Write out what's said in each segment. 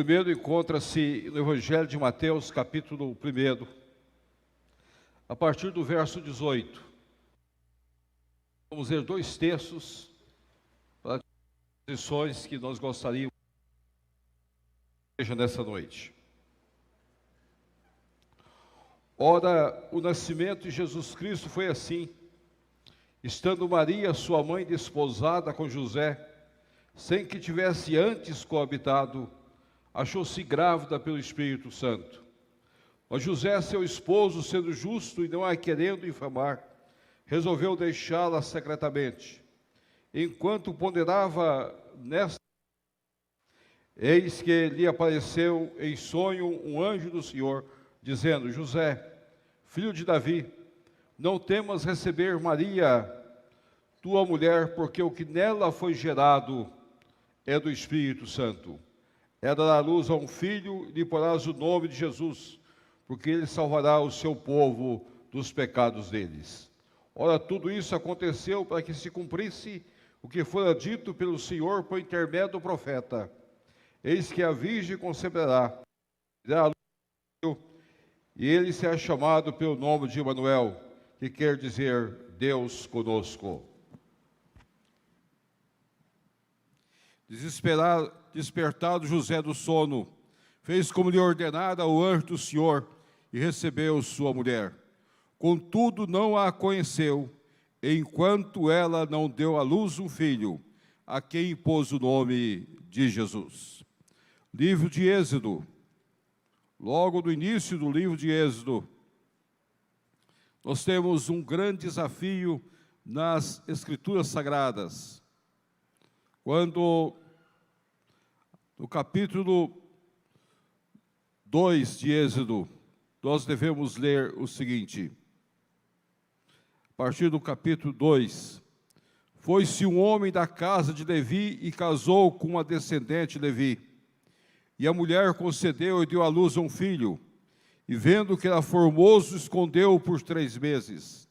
primeiro encontra-se no Evangelho de Mateus, capítulo 1, a partir do verso 18. Vamos ler dois textos para as lições que nós gostaríamos que seja nessa noite. Ora, o nascimento de Jesus Cristo foi assim: estando Maria, sua mãe, desposada com José, sem que tivesse antes coabitado, achou-se grávida pelo Espírito Santo. Mas José, seu esposo, sendo justo e não a querendo infamar, resolveu deixá-la secretamente. Enquanto ponderava nesta, eis que lhe apareceu em sonho um anjo do Senhor, dizendo: José, filho de Davi, não temas receber Maria, tua mulher, porque o que nela foi gerado é do Espírito Santo. Ela dará à luz a um filho e lhe porás o nome de Jesus, porque ele salvará o seu povo dos pecados deles. Ora, tudo isso aconteceu para que se cumprisse o que fora dito pelo Senhor por intermédio do profeta: eis que a virgem conceberá, dará à luz um filho, e ele será chamado pelo nome de Emanuel, que quer dizer Deus conosco. Despertado José do sono, fez como lhe ordenara o anjo do Senhor e recebeu sua mulher. Contudo, não a conheceu, enquanto ela não deu à luz um filho, a quem pôs o nome de Jesus. Livro de Êxodo. Logo no início do livro de Êxodo, nós temos um grande desafio nas Escrituras Sagradas. Quando, no capítulo 2 de Êxodo, nós devemos ler o seguinte, a partir do capítulo 2: Foi-se um homem da casa de Levi e casou com uma descendente de Levi. E a mulher concedeu e deu à luz a um filho, e vendo que era formoso, escondeu-o por 3 meses.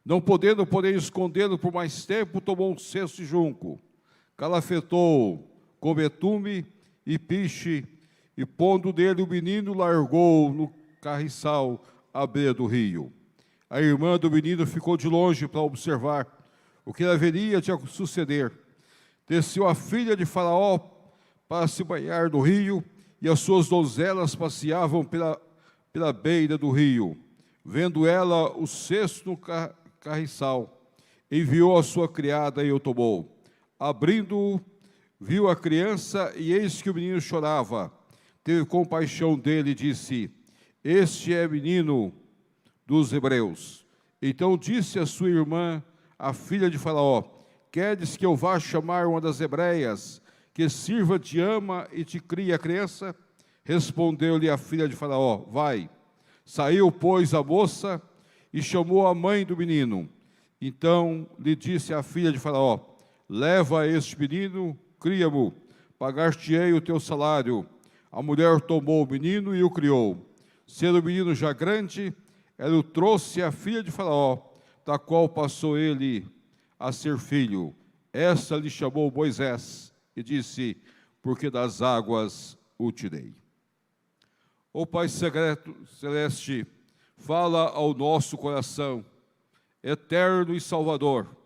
Não podendo, porém, escondê-lo por mais tempo, tomou um cesto de junco, calafetou-o com betume e piche, e pondo nele o menino, largou-o no carriçal à beira do rio. A irmã do menino ficou de longe para observar o que haveria de suceder. Desceu a filha de Faraó para se banhar no rio, e as suas donzelas passeavam pela beira do rio. Vendo ela o cesto no carriçal, enviou a sua criada e o tomou. Abrindo-o, viu a criança, e eis que o menino chorava. Teve compaixão dele e disse: este é menino dos hebreus. Então disse a sua irmã, a filha de Faraó: queres que eu vá chamar uma das hebreias, que sirva de ama e te crie a criança? Respondeu-lhe a filha de Faraó: vai. Saiu, pois, a moça e chamou a mãe do menino. Então lhe disse a filha de Faraó: leva este menino, cria-mo, pagar-te-ei o teu salário. A mulher tomou o menino e o criou. Sendo o menino já grande, ela o trouxe à filha de Faraó, da qual passou ele a ser filho. Esta lhe chamou Moisés e disse: porque das águas o tirei. Ó Pai secreto, celeste, fala ao nosso coração, eterno e salvador.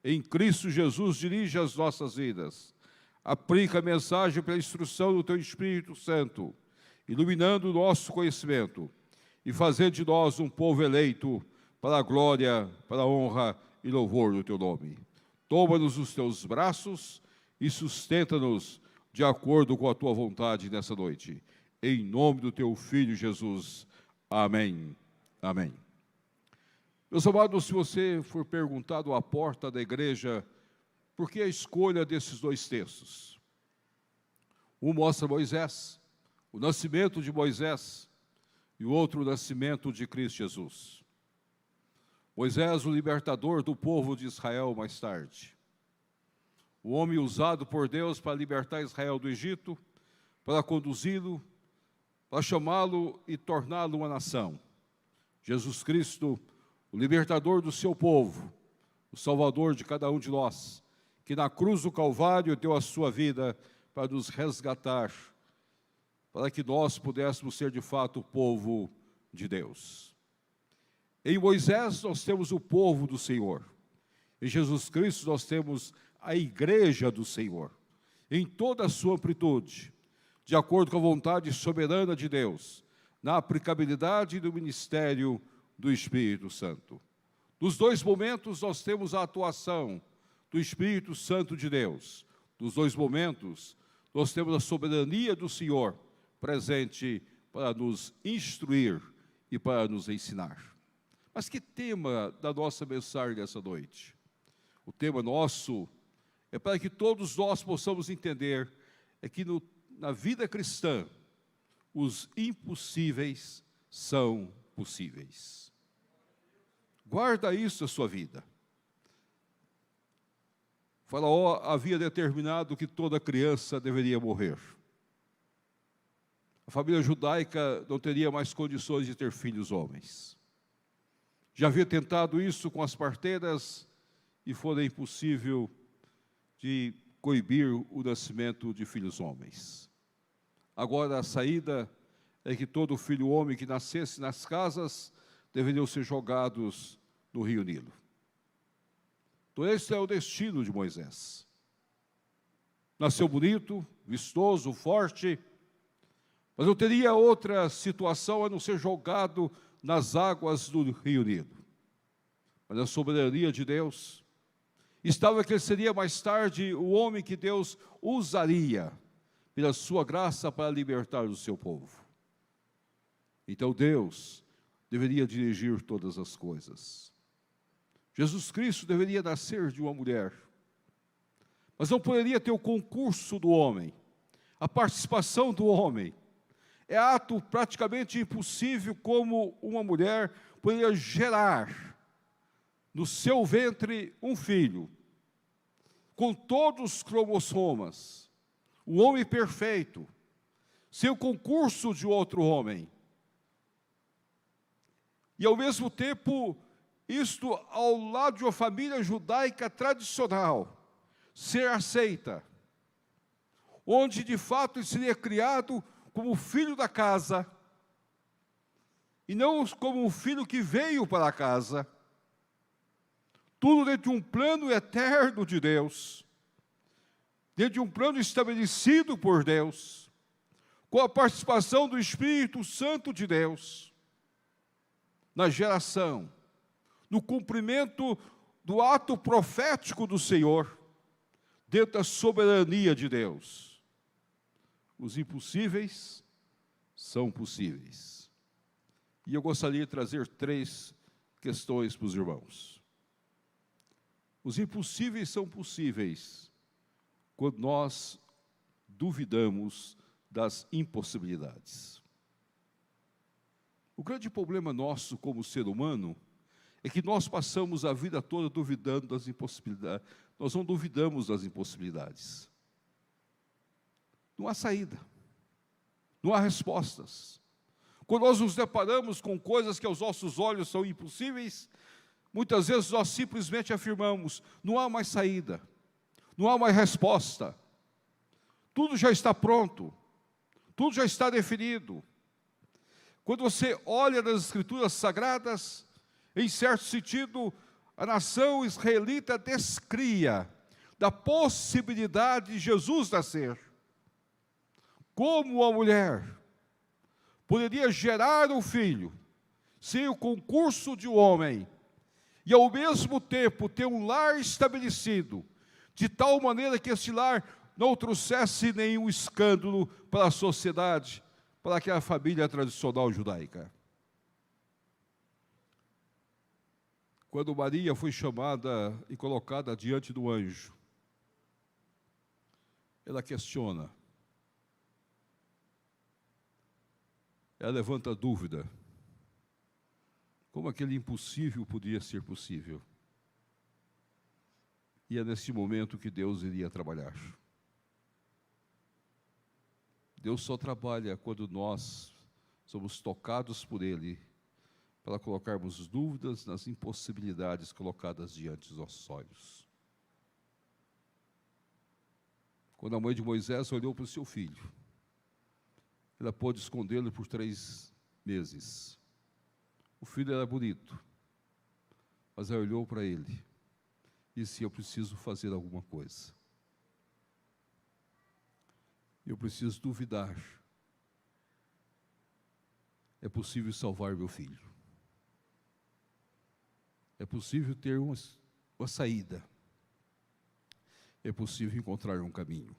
Em Cristo Jesus dirige as nossas vidas. Aplica a mensagem pela instrução do Teu Espírito Santo, iluminando o nosso conhecimento e fazendo de nós um povo eleito para a glória, para a honra e louvor do Teu nome. Toma-nos nos Teus braços e sustenta-nos de acordo com a Tua vontade nessa noite. Em nome do Teu Filho Jesus. Amém. Amém. Meus amados, se você for perguntado à porta da igreja, por que a escolha desses dois textos? Um mostra Moisés, o nascimento de Moisés, e o outro o nascimento de Cristo Jesus. Moisés, o libertador do povo de Israel mais tarde. O homem usado por Deus para libertar Israel do Egito, para conduzi-lo, para chamá-lo e torná-lo uma nação. Jesus Cristo, o libertador do seu povo, o salvador de cada um de nós, que na cruz do Calvário deu a sua vida para nos resgatar para que nós pudéssemos ser de fato o povo de Deus. Em Moisés nós temos o povo do Senhor. Em Jesus Cristo nós temos a igreja do Senhor, em toda a sua amplitude, de acordo com a vontade soberana de Deus, na aplicabilidade do ministério do Espírito Santo. Nos dois momentos nós temos a atuação do Espírito Santo de Deus. Nos dois momentos nós temos a soberania do Senhor presente para nos instruir e para nos ensinar. Mas que tema da nossa mensagem dessa noite? O tema nosso é para que todos nós possamos entender que na vida cristã os impossíveis são possíveis. Guarda isso na sua vida. Faraó havia determinado que toda criança deveria morrer. A família judaica não teria mais condições de ter filhos homens. Já havia tentado isso com as parteiras e foi impossível de coibir o nascimento de filhos homens. Agora a saída é que todo filho homem que nascesse nas casas deveriam ser jogados no rio Nilo. Então esse é o destino de Moisés. Nasceu bonito, vistoso, forte, mas não teria outra situação a não ser jogado nas águas do rio Nilo. Mas a soberania de Deus estava que ele seria mais tarde o homem que Deus usaria pela sua graça para libertar o seu povo. Então Deus deveria dirigir todas as coisas. Jesus Cristo deveria nascer de uma mulher, mas não poderia ter o concurso do homem, a participação do homem. É ato praticamente impossível como uma mulher poderia gerar no seu ventre um filho, com todos os cromossomas, um homem perfeito, sem o concurso de outro homem. E ao mesmo tempo, isto ao lado de uma família judaica tradicional, ser aceita, onde de fato ele seria criado como filho da casa, e não como um filho que veio para a casa, tudo dentro de um plano eterno de Deus, dentro de um plano estabelecido por Deus, com a participação do Espírito Santo de Deus, na geração, no cumprimento do ato profético do Senhor, dentro da soberania de Deus. Os impossíveis são possíveis. E eu gostaria de trazer 3 questões para os irmãos. Os impossíveis são possíveis quando nós duvidamos das impossibilidades. O grande problema nosso como ser humano é que nós passamos a vida toda duvidando das impossibilidades. Nós não duvidamos das impossibilidades. Não há saída. Não há respostas. Quando nós nos deparamos com coisas que aos nossos olhos são impossíveis, muitas vezes nós simplesmente afirmamos, não há mais saída, não há mais resposta. Tudo já está pronto, tudo já está definido. Quando você olha nas Escrituras Sagradas, em certo sentido, a nação israelita descria da possibilidade de Jesus nascer. Como uma mulher poderia gerar um filho sem o concurso de um homem e ao mesmo tempo ter um lar estabelecido, de tal maneira que esse lar não trouxesse nenhum escândalo para a sociedade, para aquela família tradicional judaica. Quando Maria foi chamada e colocada diante do anjo, ela questiona, ela levanta a dúvida, como aquele impossível podia ser possível? E é nesse momento que Deus iria trabalhar. Deus só trabalha quando nós somos tocados por Ele, para colocarmos dúvidas nas impossibilidades colocadas diante dos nossos olhos. Quando a mãe de Moisés olhou para o seu filho, ela pôde escondê-lo por 3 meses. O filho era bonito, mas ela olhou para ele e disse: eu preciso fazer alguma coisa. Eu preciso duvidar. É possível salvar meu filho. É possível ter uma saída. É possível encontrar um caminho.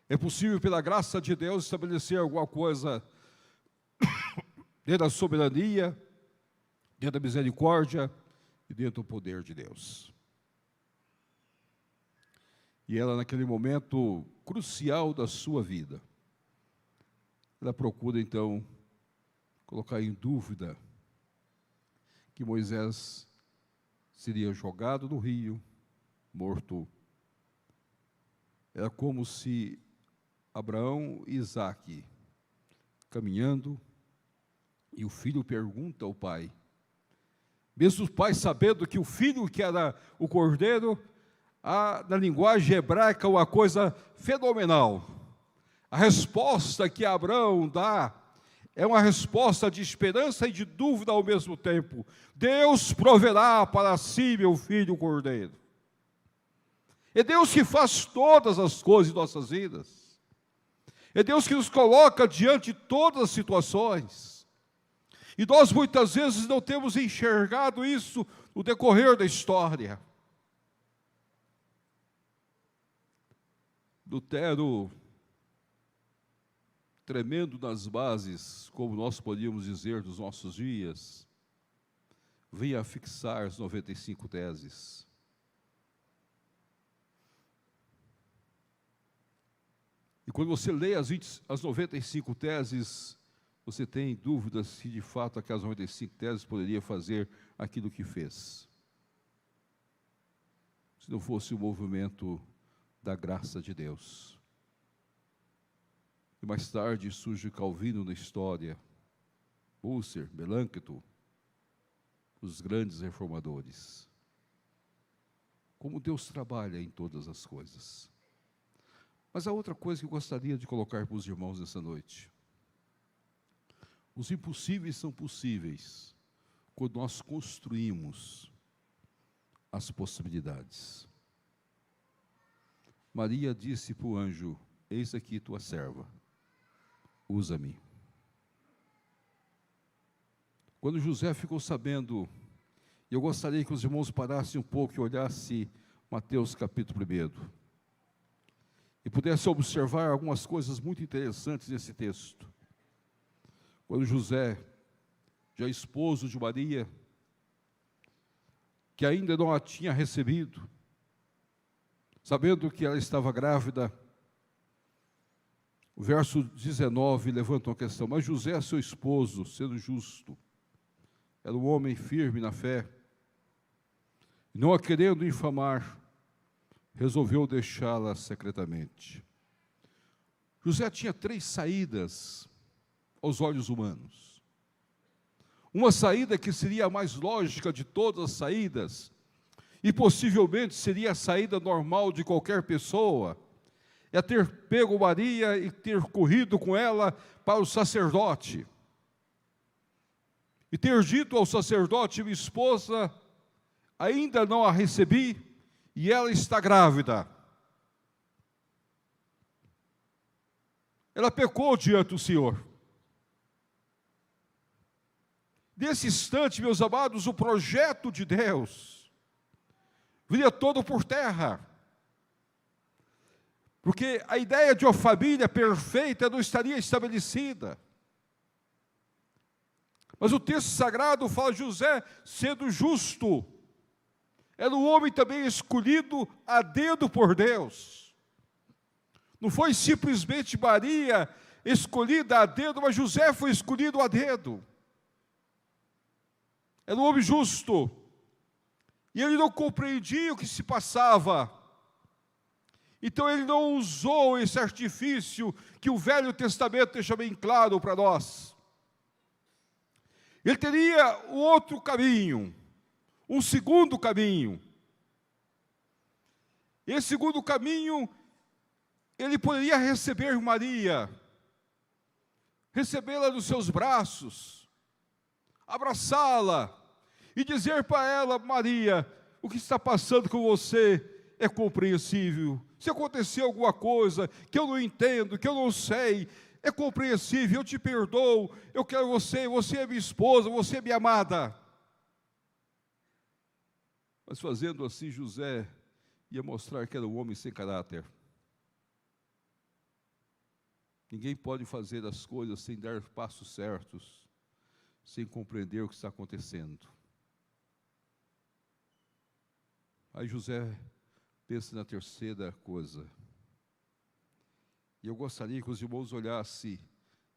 É possível, pela graça de Deus, estabelecer alguma coisa dentro da soberania, dentro da misericórdia e dentro do poder de Deus. E ela, naquele momento crucial da sua vida, ela procura, então, colocar em dúvida que Moisés seria jogado no rio, morto. Era como se Abraão e Isaque caminhando, e o filho pergunta ao pai, mesmo o pai sabendo que o filho, que era o cordeiro, na linguagem hebraica, uma coisa fenomenal. A resposta que Abraão dá é uma resposta de esperança e de dúvida ao mesmo tempo. Deus proverá para si, meu filho, o cordeiro. É Deus que faz todas as coisas em nossas vidas. É Deus que nos coloca diante de todas as situações. E nós muitas vezes não temos enxergado isso no decorrer da história. Lutero, tremendo nas bases, como nós podíamos dizer dos nossos dias, vinha a fixar as 95 teses. E quando você lê as 95 teses, você tem dúvidas se de fato aquelas 95 teses poderia fazer aquilo que fez. Se não fosse o movimento da graça de Deus. E mais tarde surge Calvino na história, Husserl, Melanchthon, os grandes reformadores. Como Deus trabalha em todas as coisas. Mas há outra coisa que eu gostaria de colocar para os irmãos nessa noite. Os impossíveis são possíveis quando nós construímos as possibilidades. Maria disse para o anjo: eis aqui tua serva, usa-me. Quando José ficou sabendo, e eu gostaria que os irmãos parassem um pouco e olhassem Mateus capítulo 1, e pudessem observar algumas coisas muito interessantes nesse texto. Quando José, já esposo de Maria, que ainda não a tinha recebido, sabendo que ela estava grávida, o verso 19 levanta uma questão: mas José, seu esposo, sendo justo, era um homem firme na fé, e não a querendo infamar, resolveu deixá-la secretamente. José tinha 3 saídas aos olhos humanos. Uma saída que seria a mais lógica de todas as saídas, e possivelmente seria a saída normal de qualquer pessoa, é ter pego Maria e ter corrido com ela para o sacerdote. E ter dito ao sacerdote: minha esposa, ainda não a recebi, e ela está grávida. Ela pecou diante do Senhor. Nesse instante, meus amados, o projeto de Deus viria todo por terra. Porque a ideia de uma família perfeita não estaria estabelecida. Mas o texto sagrado fala de José sendo justo. Era um homem também escolhido a dedo por Deus. Não foi simplesmente Maria escolhida a dedo, mas José foi escolhido a dedo. Era um homem justo. E ele não compreendia o que se passava. Então ele não usou esse artifício que o Velho Testamento deixa bem claro para nós. Ele teria um outro caminho, um segundo caminho. Esse segundo caminho, ele poderia receber Maria, recebê-la nos seus braços, abraçá-la e dizer para ela: Maria, o que está passando com você é compreensível. Se aconteceu alguma coisa que eu não entendo, que eu não sei, é compreensível, eu te perdoo, eu quero você, você é minha esposa, você é minha amada. Mas fazendo assim, José ia mostrar que era um homem sem caráter. Ninguém pode fazer as coisas sem dar passos certos, sem compreender o que está acontecendo. Aí José pensa na terceira coisa. E eu gostaria que os irmãos olhassem,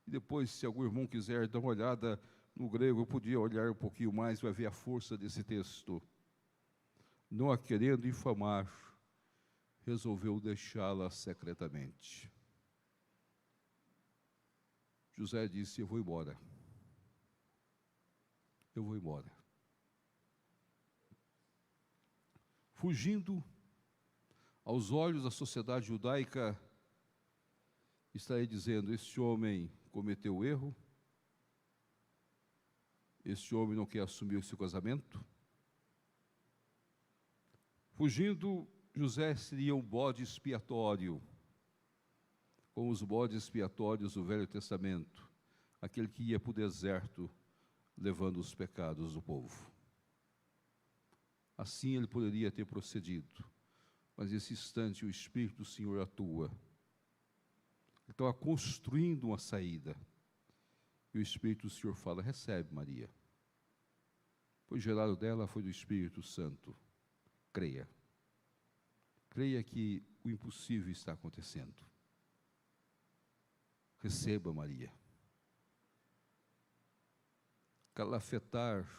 e depois, se algum irmão quiser dar uma olhada no grego, eu podia olhar um pouquinho mais, vai ver a força desse texto. Não a querendo infamar, resolveu deixá-la secretamente. José disse: eu vou embora. Eu vou embora. Fugindo, aos olhos da sociedade judaica, estaria dizendo: este homem cometeu erro, este homem não quer assumir o seu casamento. Fugindo, José seria um bode expiatório, como os bodes expiatórios do Velho Testamento, aquele que ia para o deserto levando os pecados do povo. Assim ele poderia ter procedido, mas nesse instante o Espírito do Senhor atua. Ele estava construindo uma saída, e o Espírito do Senhor fala: recebe, Maria, pois gerado dela foi do Espírito Santo. Creia. Creia que o impossível está acontecendo. Receba, Maria. Calafetar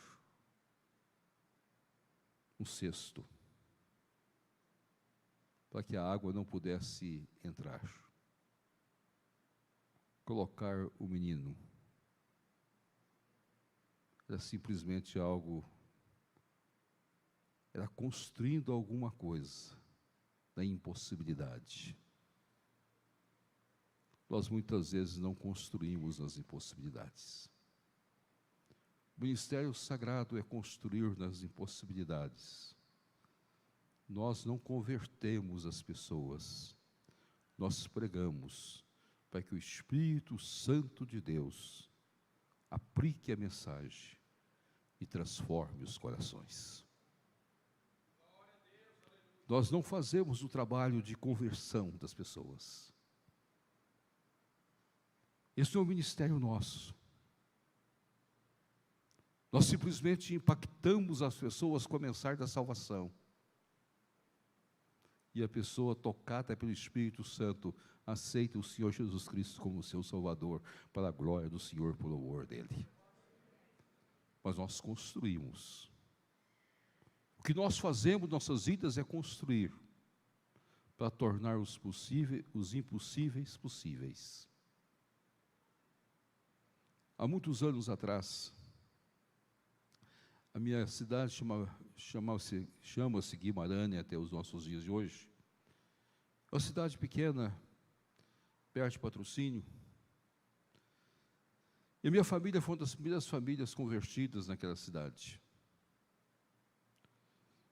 um cesto, para que a água não pudesse entrar. Colocar o menino. Era simplesmente algo, era construindo alguma coisa da impossibilidade. Nós muitas vezes não construímos nas impossibilidades. O ministério sagrado é construir nas impossibilidades. Nós não convertemos as pessoas, nós pregamos para que o Espírito Santo de Deus aplique a mensagem e transforme os corações. Nós não fazemos o trabalho de conversão das pessoas. Esse é o ministério nosso. Nós simplesmente impactamos as pessoas com a mensagem da salvação. E a pessoa, tocada pelo Espírito Santo, aceita o Senhor Jesus Cristo como seu Salvador, para a glória do Senhor, pelo louvor dEle. Mas nós construímos. O que nós fazemos em nossas vidas é construir, para tornar os impossíveis possíveis. Há muitos anos atrás, a minha cidade chama-se Guimarães até os nossos dias de hoje. É uma cidade pequena, perto de Patrocínio. E a minha família foi uma das primeiras famílias convertidas naquela cidade.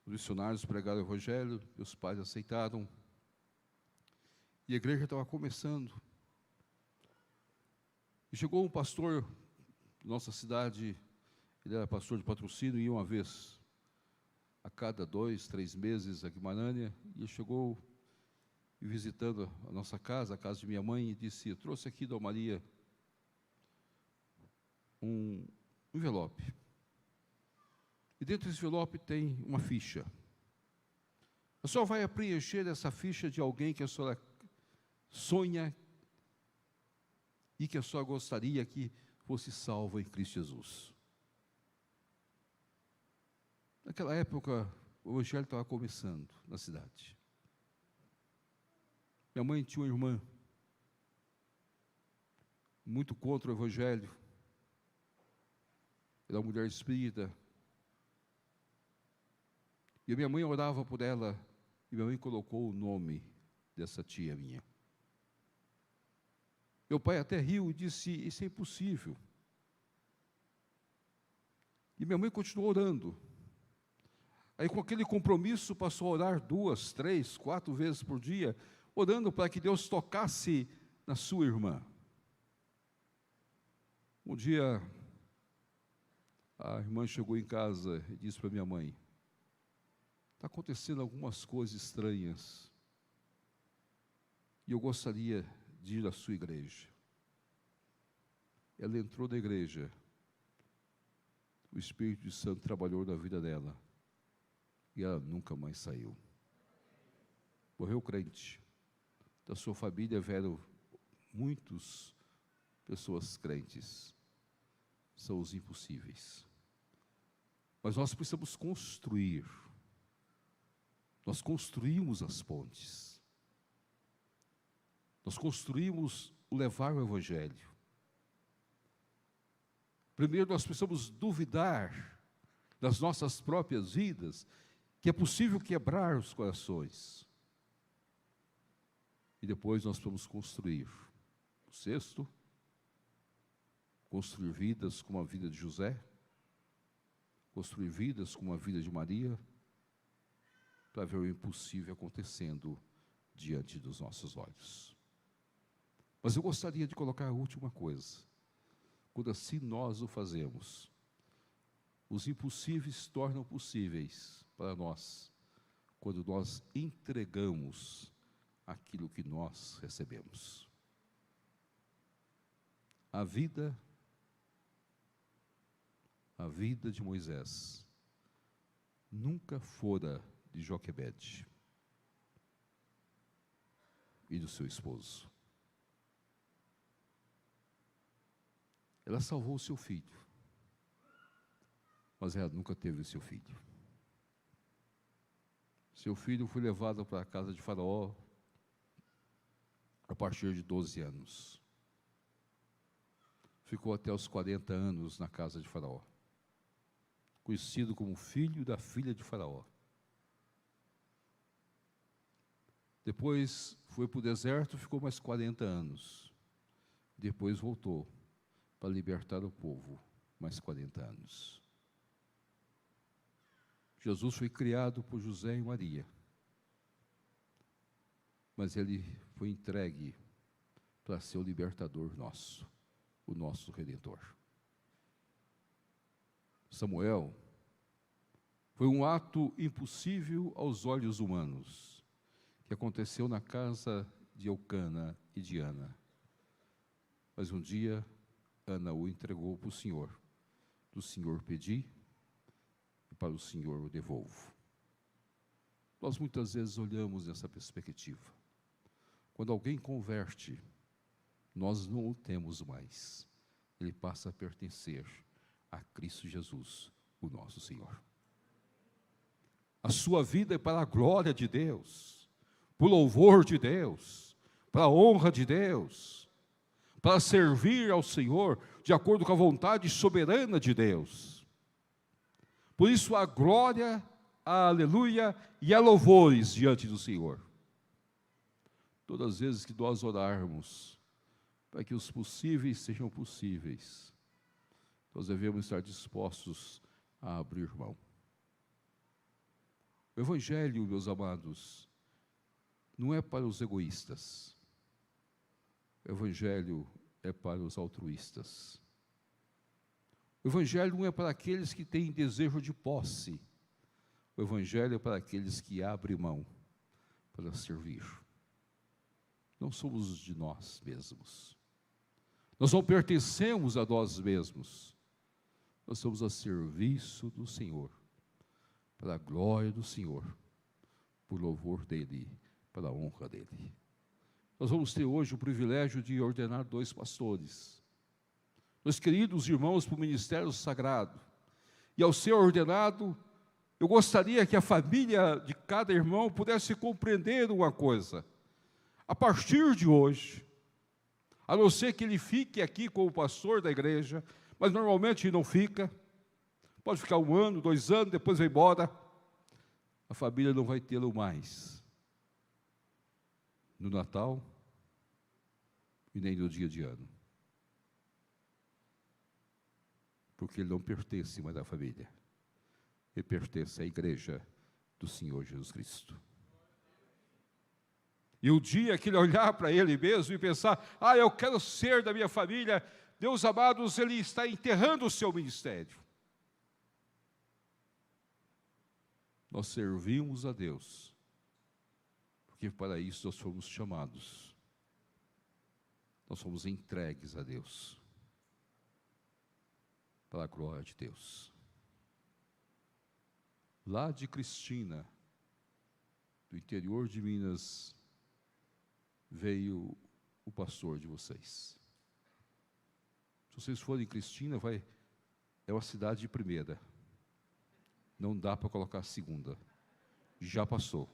Os missionários pregaram o Evangelho, meus pais aceitaram. E a igreja estava começando. E chegou um pastor da nossa cidade. Ele era pastor de Patrocínio, ia uma vez a cada 2, 3 meses a Guimarães, e ele chegou e visitando a nossa casa, a casa de minha mãe, e disse: eu trouxe aqui da Maria um envelope. E dentro desse envelope tem uma ficha. A senhora vai preencher essa ficha de alguém que a senhora sonha e que a senhora gostaria que fosse salvo em Cristo Jesus. Naquela época, o Evangelho estava começando na cidade. Minha mãe tinha uma irmã muito contra o Evangelho. Era uma mulher espírita. E a minha mãe orava por ela, e minha mãe colocou o nome dessa tia minha. Meu pai até riu e disse: isso é impossível. E minha mãe continuou orando. Aí, com aquele compromisso, passou a orar 2, 3, 4 vezes por dia, orando para que Deus tocasse na sua irmã. Um dia, a irmã chegou em casa e disse para minha mãe: está acontecendo algumas coisas estranhas, e eu gostaria de ir à sua igreja. Ela entrou na igreja, o Espírito Santo trabalhou na vida dela, e ela nunca mais saiu. Morreu crente. Da sua família vieram muitas pessoas crentes. São os impossíveis. Mas nós precisamos construir. Nós construímos as pontes. Nós construímos o levar o Evangelho. Primeiro nós precisamos duvidar das nossas próprias vidas, que é possível quebrar os corações. E depois nós vamos construir. O sexto, construir vidas como a vida de José, construir vidas como a vida de Maria, para ver o impossível acontecendo diante dos nossos olhos. Mas eu gostaria de colocar a última coisa. Quando assim nós o fazemos, os impossíveis tornam possíveis para nós, quando nós entregamos aquilo que nós recebemos. A vida de Moisés nunca fora de Joquebede e do seu esposo. Ela salvou o seu filho, mas ela nunca teve o seu filho. Seu filho foi levado para a casa de Faraó a partir de 12 anos. Ficou até os 40 anos na casa de Faraó, conhecido como filho da filha de Faraó. Depois foi para o deserto, ficou mais 40 anos. Depois voltou para libertar o povo, mais 40 anos. Jesus foi criado por José e Maria, mas ele foi entregue para ser o libertador nosso, o nosso Redentor. Samuel foi um ato impossível aos olhos humanos, que aconteceu na casa de Eucana e de Ana. Mas um dia, Ana o entregou para o Senhor. Do Senhor pedi, e para o Senhor o devolvo. Nós muitas vezes olhamos nessa perspectiva. Quando alguém converte, nós não o temos mais. Ele passa a pertencer a Cristo Jesus, o nosso Senhor. A sua vida é para a glória de Deus, para o louvor de Deus, para a honra de Deus, para servir ao Senhor de acordo com a vontade soberana de Deus. Por isso a glória, a aleluia e a louvores diante do Senhor. Todas as vezes que nós orarmos para que os possíveis sejam possíveis, nós devemos estar dispostos a abrir mão. O Evangelho, meus amados, não é para os egoístas. O Evangelho é para os altruístas. O Evangelho não é para aqueles que têm desejo de posse. O Evangelho é para aqueles que abrem mão para servir. Não somos de nós mesmos. Nós não pertencemos a nós mesmos. Nós somos a serviço do Senhor, para a glória do Senhor, por louvor dEle, para a honra dEle. Nós vamos ter hoje o privilégio de ordenar 2 pastores. Meus queridos irmãos, para o ministério sagrado. E ao ser ordenado, eu gostaria que a família de cada irmão pudesse compreender uma coisa. A partir de hoje, a não ser que ele fique aqui como pastor da igreja, mas normalmente não fica, pode ficar 1 ano, 2 anos, depois vai embora, a família não vai tê-lo mais no Natal e nem no dia de ano. Porque ele não pertence mais à família. Ele pertence à igreja do Senhor Jesus Cristo. E o dia que ele olhar para ele mesmo e pensar, eu quero ser da minha família, Deus amados, ele está enterrando o seu ministério. Nós servimos a Deus, porque para isso nós fomos chamados. Nós fomos entregues a Deus, para a glória de Deus. Lá de Cristina, do interior de Minas, veio o pastor de vocês. Se vocês forem em Cristina, é uma cidade de primeira. Não dá para colocar a segunda. Já passou.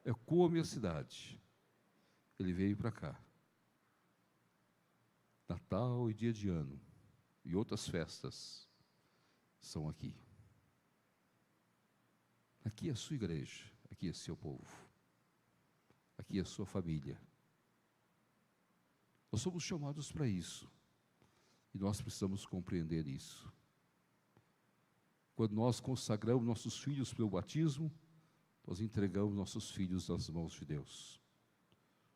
É como a minha cidade. Ele veio para cá. Natal e dia de ano e outras festas são aqui. Aqui é a sua igreja, aqui é seu povo, aqui é a sua família. Nós somos chamados para isso e nós precisamos compreender isso. Quando nós consagramos nossos filhos pelo batismo, nós entregamos nossos filhos nas mãos de Deus.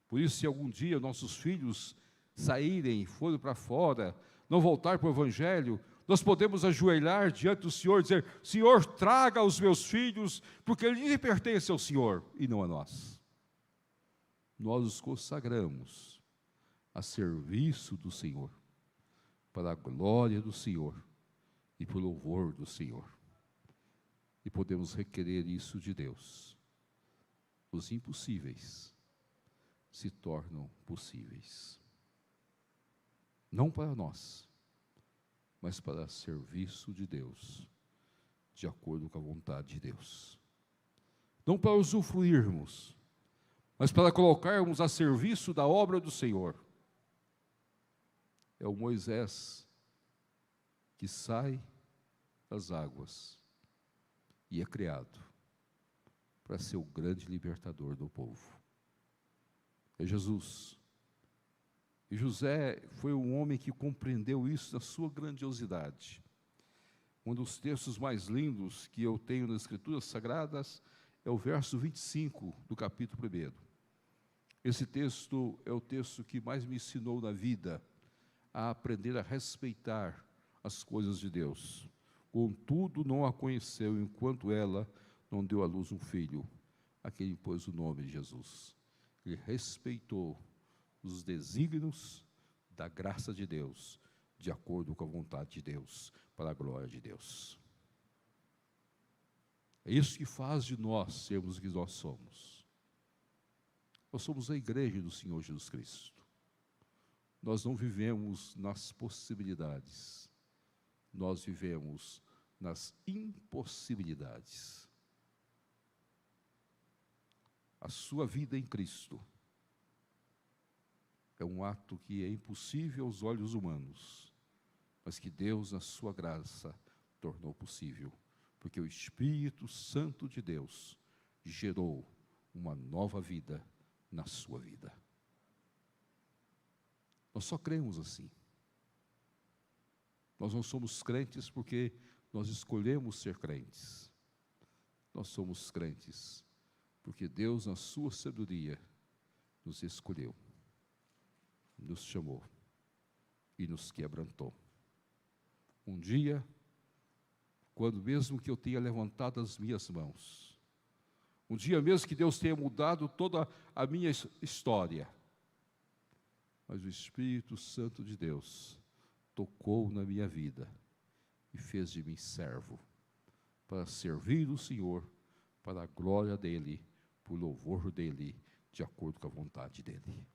Por isso, se algum dia nossos filhos saírem, forem para fora, não voltar para o Evangelho, nós podemos ajoelhar diante do Senhor e dizer, Senhor, traga os meus filhos, porque eles pertencem ao Senhor e não a nós. Nós os consagramos a serviço do Senhor, para a glória do Senhor e para o louvor do Senhor. E podemos requerer isso de Deus. Os impossíveis se tornam possíveis. Não para nós, mas para serviço de Deus, de acordo com a vontade de Deus. Não para usufruirmos, mas para colocarmos a serviço da obra do Senhor. É o Moisés que sai das águas e é criado para ser o grande libertador do povo. É Jesus. E José foi um homem que compreendeu isso na sua grandiosidade. Um dos textos mais lindos que eu tenho nas Escrituras Sagradas é o verso 25 do capítulo 1. Esse texto é o texto que mais me ensinou na vida a aprender a respeitar as coisas de Deus. Contudo, não a conheceu enquanto ela não deu à luz um filho, a quem pôs o nome de Jesus. Ele respeitou os desígnios da graça de Deus, de acordo com a vontade de Deus, para a glória de Deus. É isso que faz de nós sermos o que nós somos. Nós somos a igreja do Senhor Jesus Cristo. Nós não vivemos nas possibilidades, nós vivemos nas impossibilidades. A sua vida em Cristo é um ato que é impossível aos olhos humanos, mas que Deus, na sua graça, tornou possível, porque o Espírito Santo de Deus gerou uma nova vida na sua vida. Nós só cremos assim. Nós não somos crentes porque nós escolhemos ser crentes. Nós somos crentes porque Deus, na sua sabedoria, nos escolheu, nos chamou e nos quebrantou. Um dia, quando mesmo que eu tenha levantado as minhas mãos, um dia mesmo que Deus tenha mudado toda a minha história, mas o Espírito Santo de Deus tocou na minha vida e fez de mim servo, para servir o Senhor, para a glória dEle, para o louvor dEle, de acordo com a vontade dEle.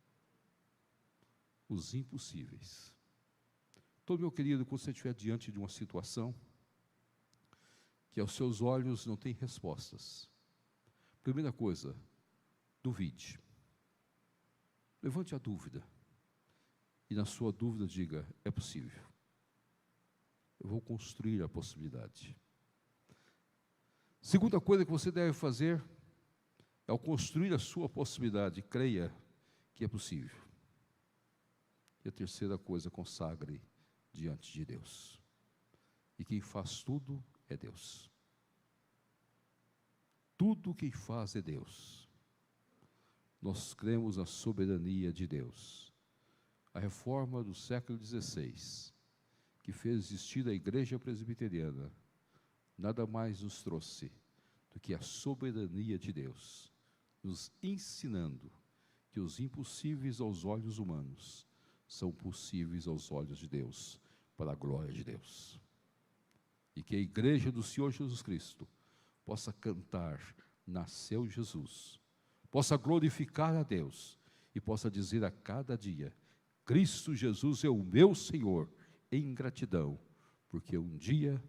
Os impossíveis. Então, meu querido, quando você estiver diante de uma situação que aos seus olhos não tem respostas, primeira coisa, duvide. Levante a dúvida. E na sua dúvida diga, é possível. Eu vou construir a possibilidade. Segunda coisa que você deve fazer, ao construir a sua possibilidade, creia que é possível. E a terceira coisa, consagre diante de Deus. E quem faz tudo é Deus. Tudo quem faz é Deus. Nós cremos na soberania de Deus. A reforma do século XVI, que fez existir a Igreja Presbiteriana, nada mais nos trouxe do que a soberania de Deus, nos ensinando que os impossíveis aos olhos humanos são possíveis aos olhos de Deus, para a glória de Deus. E que a Igreja do Senhor Jesus Cristo possa cantar, nasceu Jesus, possa glorificar a Deus e possa dizer a cada dia, Cristo Jesus é o meu Senhor, em gratidão, porque um dia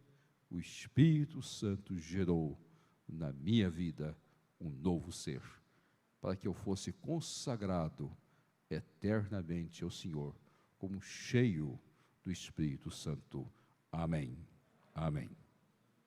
o Espírito Santo gerou na minha vida um novo ser, para que eu fosse consagrado eternamente ao Senhor, como cheio do Espírito Santo. Amém. Amém.